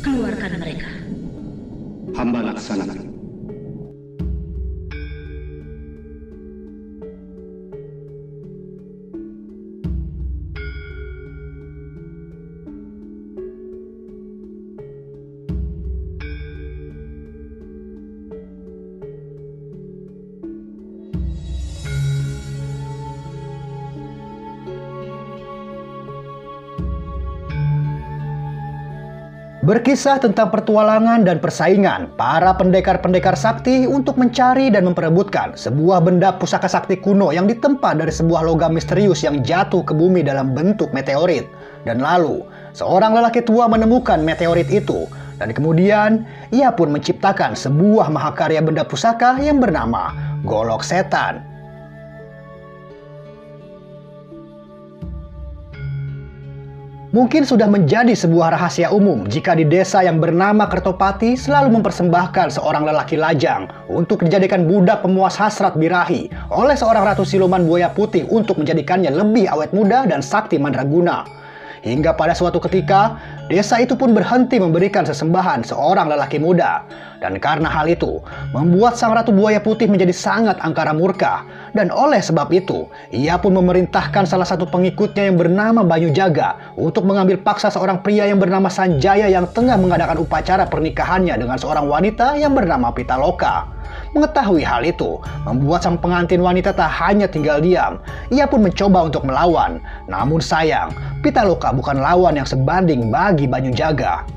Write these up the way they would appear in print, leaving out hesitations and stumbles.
Keluarkan mereka. Hamba laksanakan. Berkisah tentang pertualangan dan persaingan para pendekar-pendekar sakti untuk mencari dan memperebutkan sebuah benda pusaka sakti kuno yang ditempa dari sebuah logam misterius yang jatuh ke bumi dalam bentuk meteorit. Dan lalu, seorang lelaki tua menemukan meteorit itu, dan kemudian ia pun menciptakan sebuah mahakarya benda pusaka yang bernama Golok Setan. Mungkin sudah menjadi sebuah rahasia umum jika di desa yang bernama Kertopati selalu mempersembahkan seorang lelaki lajang untuk dijadikan budak pemuas hasrat birahi oleh seorang ratu siluman buaya putih untuk menjadikannya lebih awet muda dan sakti mandraguna. Hingga pada suatu ketika, desa itu pun berhenti memberikan sesembahan seorang lelaki muda. Dan karena hal itu, membuat sang ratu buaya putih menjadi sangat angkara murka. Dan oleh sebab itu, ia pun memerintahkan salah satu pengikutnya yang bernama Banyu Jaga untuk mengambil paksa seorang pria yang bernama Sanjaya yang tengah mengadakan upacara pernikahannya dengan seorang wanita yang bernama Pitaloka. Mengetahui hal itu, membuat sang pengantin wanita tak hanya tinggal diam, ia pun mencoba untuk melawan. Namun sayang, Pitaloka bukan lawan yang sebanding bagi Banyu Jaga.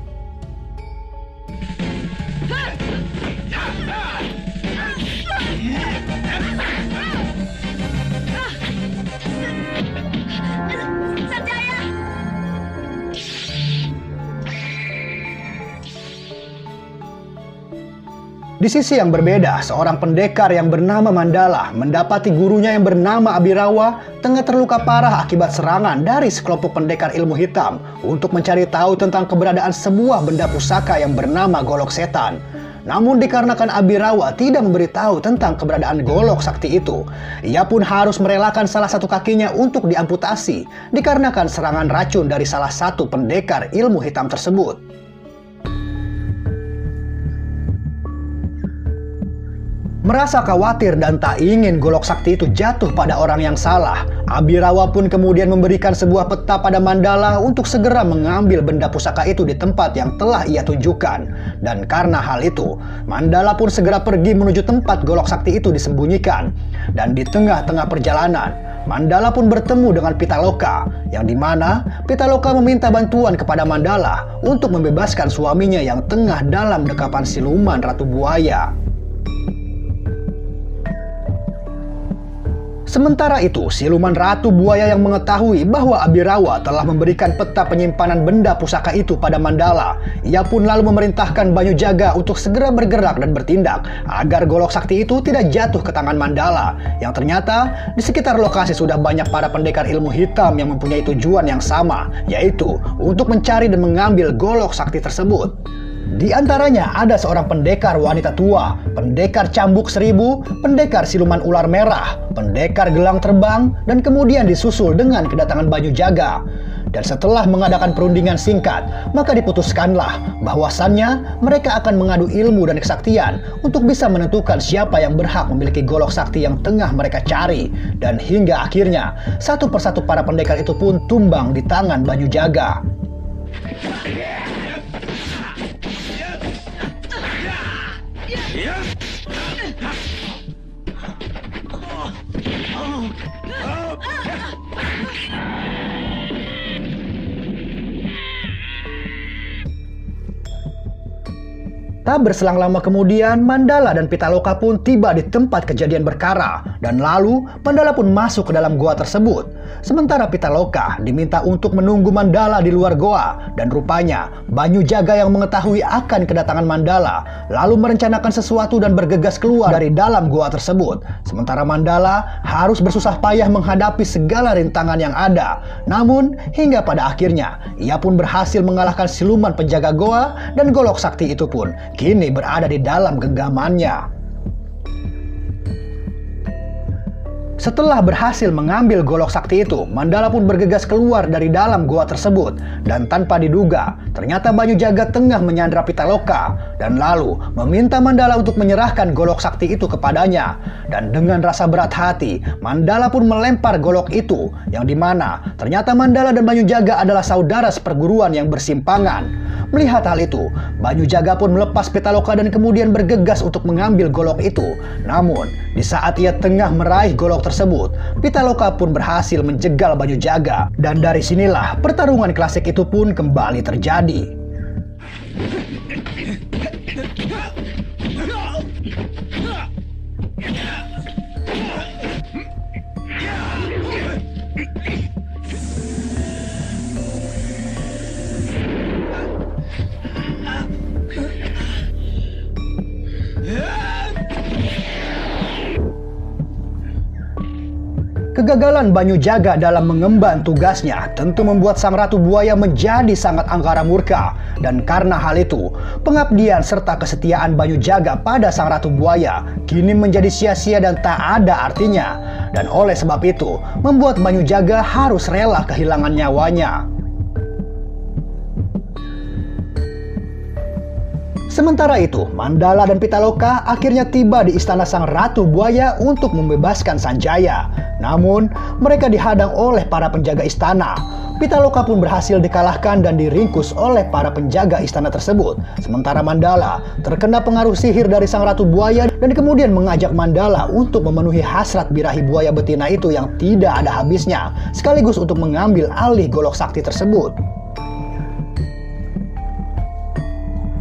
Di sisi yang berbeda, seorang pendekar yang bernama Mandala mendapati gurunya yang bernama Abirawa tengah terluka parah akibat serangan dari sekelompok pendekar ilmu hitam untuk mencari tahu tentang keberadaan sebuah benda pusaka yang bernama Golok Setan. Namun dikarenakan Abirawa tidak memberitahu tentang keberadaan golok sakti itu, ia pun harus merelakan salah satu kakinya untuk diamputasi dikarenakan serangan racun dari salah satu pendekar ilmu hitam tersebut. Merasa khawatir dan tak ingin golok sakti itu jatuh pada orang yang salah, Abirawa pun kemudian memberikan sebuah peta pada Mandala untuk segera mengambil benda pusaka itu di tempat yang telah ia tunjukkan. Dan karena hal itu, Mandala pun segera pergi menuju tempat golok sakti itu disembunyikan. Dan di tengah-tengah perjalanan, Mandala pun bertemu dengan Pitaloka, yang dimana Pitaloka meminta bantuan kepada Mandala untuk membebaskan suaminya yang tengah dalam dekapan siluman Ratu Buaya. Sementara itu, siluman Ratu Buaya yang mengetahui bahwa Abirawa telah memberikan peta penyimpanan benda pusaka itu pada Mandala, ia pun lalu memerintahkan Banyu Jaga untuk segera bergerak dan bertindak agar golok sakti itu tidak jatuh ke tangan Mandala, yang ternyata di sekitar lokasi sudah banyak para pendekar ilmu hitam yang mempunyai tujuan yang sama, yaitu untuk mencari dan mengambil golok sakti tersebut. Di antaranya ada seorang pendekar wanita tua, pendekar cambuk 1000, pendekar siluman ular merah, pendekar gelang terbang, dan kemudian disusul dengan kedatangan Banyu Jaga. Dan setelah mengadakan perundingan singkat, maka diputuskanlah bahwasannya mereka akan mengadu ilmu dan kesaktian untuk bisa menentukan siapa yang berhak memiliki golok sakti yang tengah mereka cari. Dan hingga akhirnya, satu persatu para pendekar itu pun tumbang di tangan Banyu Jaga. Tak berselang lama kemudian, Mandala dan Pitaloka pun tiba di tempat kejadian perkara. Dan lalu, Mandala pun masuk ke dalam goa tersebut. Sementara Pitaloka diminta untuk menunggu Mandala di luar goa. Dan rupanya, Banyu Jaga yang mengetahui akan kedatangan Mandala, lalu merencanakan sesuatu dan bergegas keluar dari dalam goa tersebut. Sementara Mandala harus bersusah payah menghadapi segala rintangan yang ada. Namun, hingga pada akhirnya, ia pun berhasil mengalahkan siluman penjaga goa dan golok sakti itu pun kini berada di dalam genggamannya. Setelah berhasil mengambil golok sakti itu, Mandala pun bergegas keluar dari dalam goa tersebut. Dan tanpa diduga, ternyata Banyu Jaga tengah menyandra Pitaloka dan lalu meminta Mandala untuk menyerahkan golok sakti itu kepadanya. Dan dengan rasa berat hati, Mandala pun melempar golok itu, yang dimana ternyata Mandala dan Banyu Jaga adalah saudara seperguruan yang bersimpangan. Melihat hal itu, Banyu Jaga pun melepas Pitaloka dan kemudian bergegas untuk mengambil golok itu. Namun, di saat ia tengah meraih golok tersebut, Pitaloka pun berhasil menjegal Banyu Jaga. Dan dari sinilah pertarungan klasik itu pun kembali terjadi. Kegagalan Banyu Jaga dalam mengemban tugasnya tentu membuat Sang Ratu Buaya menjadi sangat angkara murka. Dan karena hal itu, pengabdian serta kesetiaan Banyu Jaga pada Sang Ratu Buaya kini menjadi sia-sia dan tak ada artinya. Dan oleh sebab itu, membuat Banyu Jaga harus rela kehilangan nyawanya. Sementara itu, Mandala dan Pitaloka akhirnya tiba di istana Sang Ratu Buaya untuk membebaskan Sanjaya. Namun, mereka dihadang oleh para penjaga istana. Pitaloka pun berhasil dikalahkan dan diringkus oleh para penjaga istana tersebut. Sementara Mandala terkena pengaruh sihir dari Sang Ratu Buaya dan kemudian mengajak Mandala untuk memenuhi hasrat birahi buaya betina itu yang tidak ada habisnya, sekaligus untuk mengambil alih golok sakti tersebut.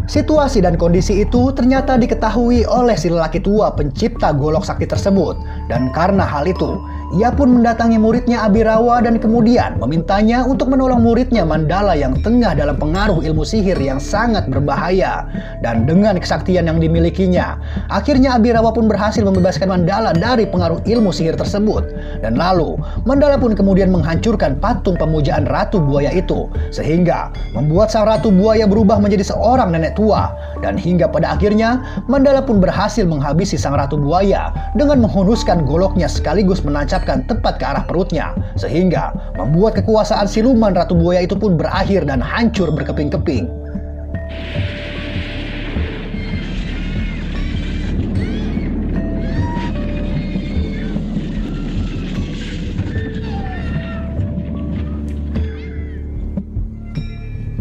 Situasi dan kondisi itu ternyata diketahui oleh si lelaki tua pencipta golok sakti tersebut. Dan karena hal itu, ia pun mendatangi muridnya Abirawa dan kemudian memintanya untuk menolong muridnya Mandala yang tengah dalam pengaruh ilmu sihir yang sangat berbahaya. Dan dengan kesaktian yang dimilikinya, akhirnya Abirawa pun berhasil membebaskan Mandala dari pengaruh ilmu sihir tersebut. Dan lalu, Mandala pun kemudian menghancurkan patung pemujaan Ratu Buaya itu, sehingga membuat Sang Ratu Buaya berubah menjadi seorang nenek tua. Dan hingga pada akhirnya, Mandala pun berhasil menghabisi Sang Ratu Buaya dengan menghunuskan goloknya sekaligus menancapkan tepat ke arah perutnya, sehingga membuat kekuasaan siluman Ratu Buaya itu pun berakhir dan hancur berkeping-keping.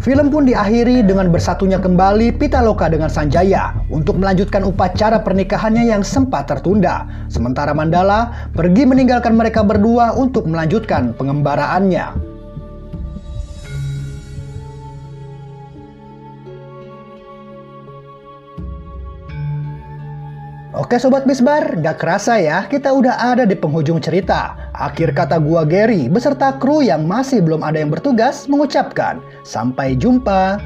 Film pun diakhiri dengan bersatunya kembali Pitaloka dengan Sanjaya untuk melanjutkan upacara pernikahannya yang sempat tertunda. Sementara Mandala pergi meninggalkan mereka berdua untuk melanjutkan pengembaraannya. Oke Sobat Bisbar, gak kerasa ya kita udah ada di penghujung cerita. Akhir kata gua Gary beserta kru yang masih belum ada yang bertugas mengucapkan sampai jumpa.